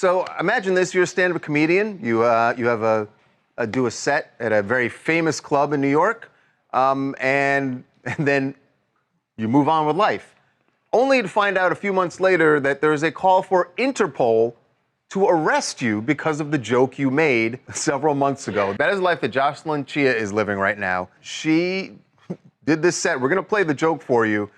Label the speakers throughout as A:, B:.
A: So imagine this: you're a stand-up comedian. You do a set at a very famous club in New York, and then you move on with life, only to find out a few months later that there's a call for Interpol to arrest you because of the joke you made several months ago. That is the life that Jocelyn Chia is living right now. She did this set. We're going to play the joke for you.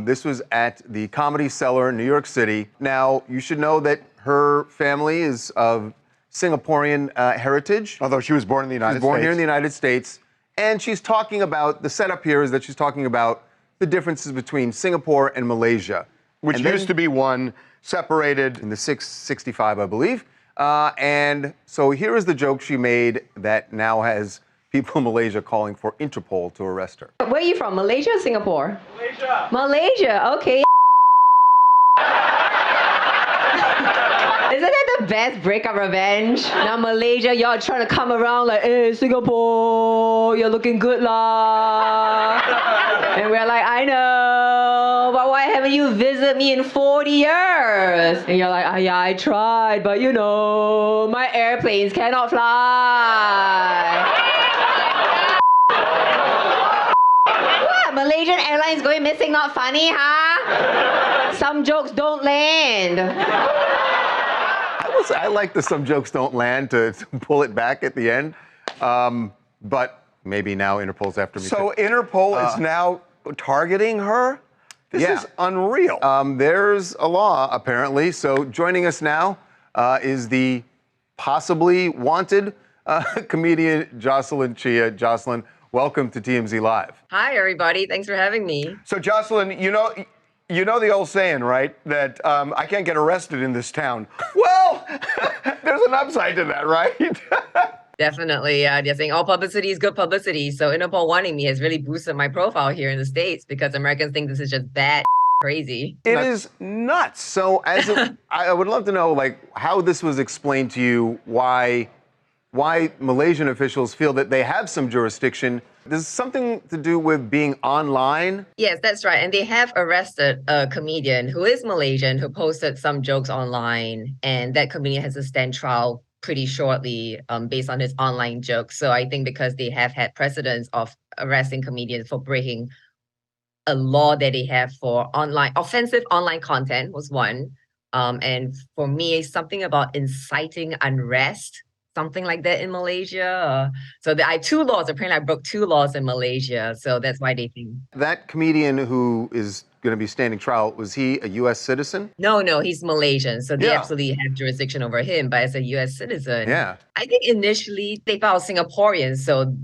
A: This was at the Comedy Cellar in New York City. Now, you should know that her family is of Singaporean heritage.
B: Although she was born in the United States.
A: She was born here in the United States. And she's talking about, the setup here is that she's talking about the differences between Singapore and Malaysia.
B: Which used to be one, separated.
A: In the 665, I believe. And so here is the joke she made that now has people in Malaysia calling for Interpol to arrest her.
C: Where are you from, Malaysia or Singapore?
D: Malaysia.
C: Malaysia, okay. Isn't that the best breakup revenge? Now Malaysia, y'all trying to come around like, hey, Singapore, you're looking good lah. And we're like, I know, but why haven't you visited me in 40 years? And you're like, oh, yeah, I tried, but you know, my airplanes cannot fly. What? Malaysian Airlines going missing, not funny, huh? Some jokes don't land.
A: I like the some jokes don't land to pull it back at the end. But maybe now Interpol's after me.
B: So Interpol is now targeting her? This is unreal.
A: There's a law, apparently. So joining us now is the possibly wanted comedian Jocelyn Chia. Jocelyn, welcome to TMZ Live.
C: Hi, everybody. Thanks for having me.
B: So Jocelyn, you know the old saying, right? That I can't get arrested in this town. Well, there's an upside to that, right?
C: Definitely, yeah. They're saying all publicity is good publicity. So Interpol wanting me has really boosted my profile here in the States because Americans think this is just bad crazy.
A: It is nuts. So I would love to know, like, how this was explained to you, why Malaysian officials feel that they have some jurisdiction. There's something to do with being online?
C: Yes, that's right. And they have arrested a comedian who is Malaysian who posted some jokes online. And that comedian has to stand trial pretty shortly based on his online jokes. So I think because they have had precedents of arresting comedians for breaking a law that they have for offensive online content was one. And for me, something about inciting unrest, something like that in Malaysia. So I have two laws. Apparently, I broke two laws in Malaysia. So that's why they think.
A: That comedian who is going to be standing trial, was he a U.S. citizen?
C: No, he's Malaysian. So they absolutely have jurisdiction over him. But as a U.S. citizen, I think initially they thought I was Singaporean. So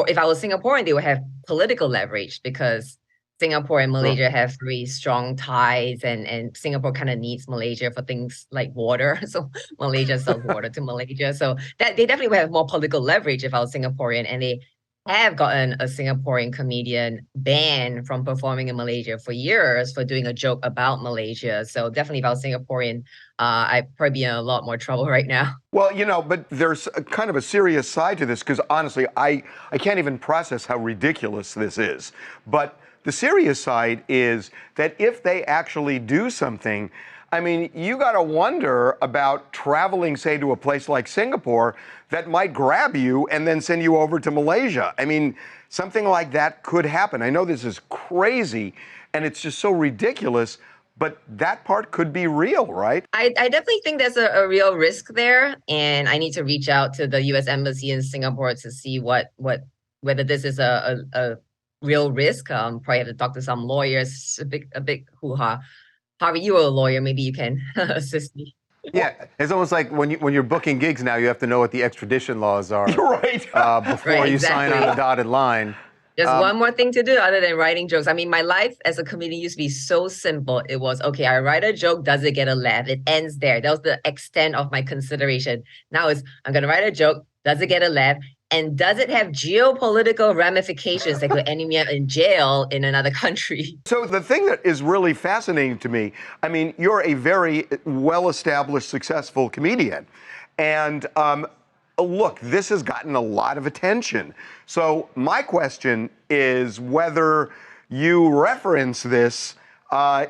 C: if I was Singaporean, they would have political leverage because Singapore and Malaysia have very strong ties, and Singapore kind of needs Malaysia for things like water. So Malaysia sells water to Malaysia. So that they definitely would have more political leverage if I was Singaporean. And they have gotten a Singaporean comedian banned from performing in Malaysia for years for doing a joke about Malaysia. So definitely if I was Singaporean, I'd probably be in a lot more trouble right now.
B: Well, but there's kind of a serious side to this because honestly, I can't even process how ridiculous this is. But the serious side is that if they actually do something, I mean, you got to wonder about traveling, say, to a place like Singapore that might grab you and then send you over to Malaysia. I mean, something like that could happen. I know this is crazy and it's just so ridiculous, but that part could be real, right?
C: I definitely think there's a real risk there. And I need to reach out to the U.S. Embassy in Singapore to see whether this is a real risk. Probably have to talk to some lawyers, a big hoo-ha. Harvey, you are a lawyer. Maybe you can assist me.
A: Yeah, it's almost like when you're booking gigs now, you have to know what the extradition laws are before you sign on the dotted line.
C: There's one more thing to do other than writing jokes. I mean, my life as a comedian used to be so simple. It was, okay, I write a joke, does it get a laugh? It ends there. That was the extent of my consideration. Now it's, I'm going to write a joke, does it get a laugh? And does it have geopolitical ramifications that could end me up in jail in another country?
B: So the thing that is really fascinating to me, I mean, you're a very well-established, successful comedian. And look, this has gotten a lot of attention. So my question is whether you reference this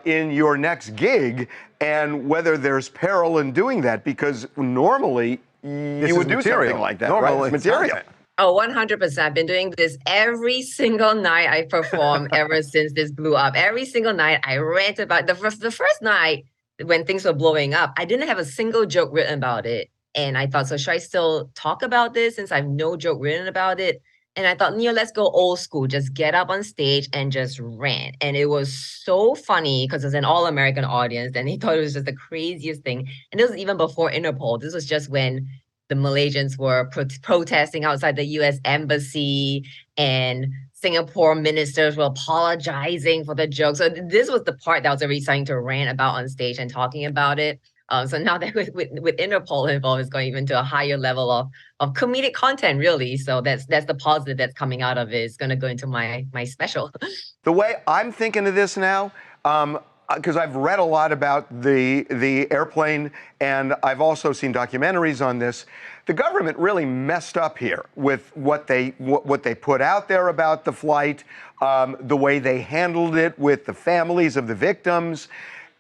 B: in your next gig and whether there's peril in doing that, because normally you would do something like that, right? It's material.
C: Oh, 100%. I've been doing this every single night I perform ever since this blew up. Every single night I rant about the first night when things were blowing up. I didn't have a single joke written about it. And I thought, so should I still talk about this since I have no joke written about it? And I thought, let's go old school. Just get up on stage and just rant. And it was so funny because it's an all-American audience. And they thought it was just the craziest thing. And this was even before Interpol. This was just when the Malaysians were protesting outside the U.S. embassy, and Singapore ministers were apologizing for the joke. So this was the part that I was already starting to rant about on stage and talking about it. So now that with Interpol involved, it's going even to a higher level of comedic content, really. So that's the positive that's coming out of it. It's going to go into my special.
B: The way I'm thinking of this now, because I've read a lot about the airplane, and I've also seen documentaries on this. The government really messed up here with what they put out there about the flight, the way they handled it with the families of the victims,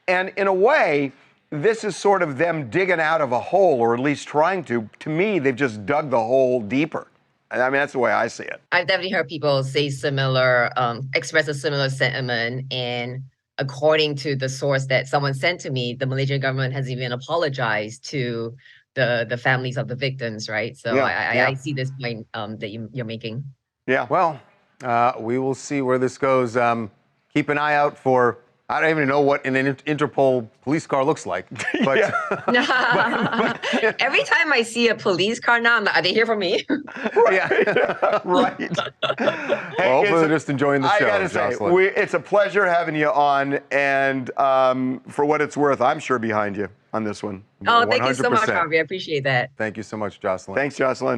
B: and in a way, this is sort of them digging out of a hole, or at least trying to. To me, they've just dug the hole deeper. I mean, that's the way I see it.
C: I've definitely heard people say express a similar sentiment, and according to the source that someone sent to me, the Malaysian government has even apologized to the families of the victims, right? So yeah, I see this point that you're making.
A: Yeah. Well, we will see where this goes. Keep an eye out for, I don't even know what an Interpol police car looks like. But,
C: every time I see a police car now, I'm like, are they here for me?
B: Right.
A: Hey, well, hopefully they're just enjoying the show,
B: I gotta say, it's a pleasure having you on, and for what it's worth, I'm sure behind you on this one.
C: Oh, thank you so much, Harvey. I appreciate that.
A: Thank you so much, Jocelyn.
B: Thanks, Jocelyn.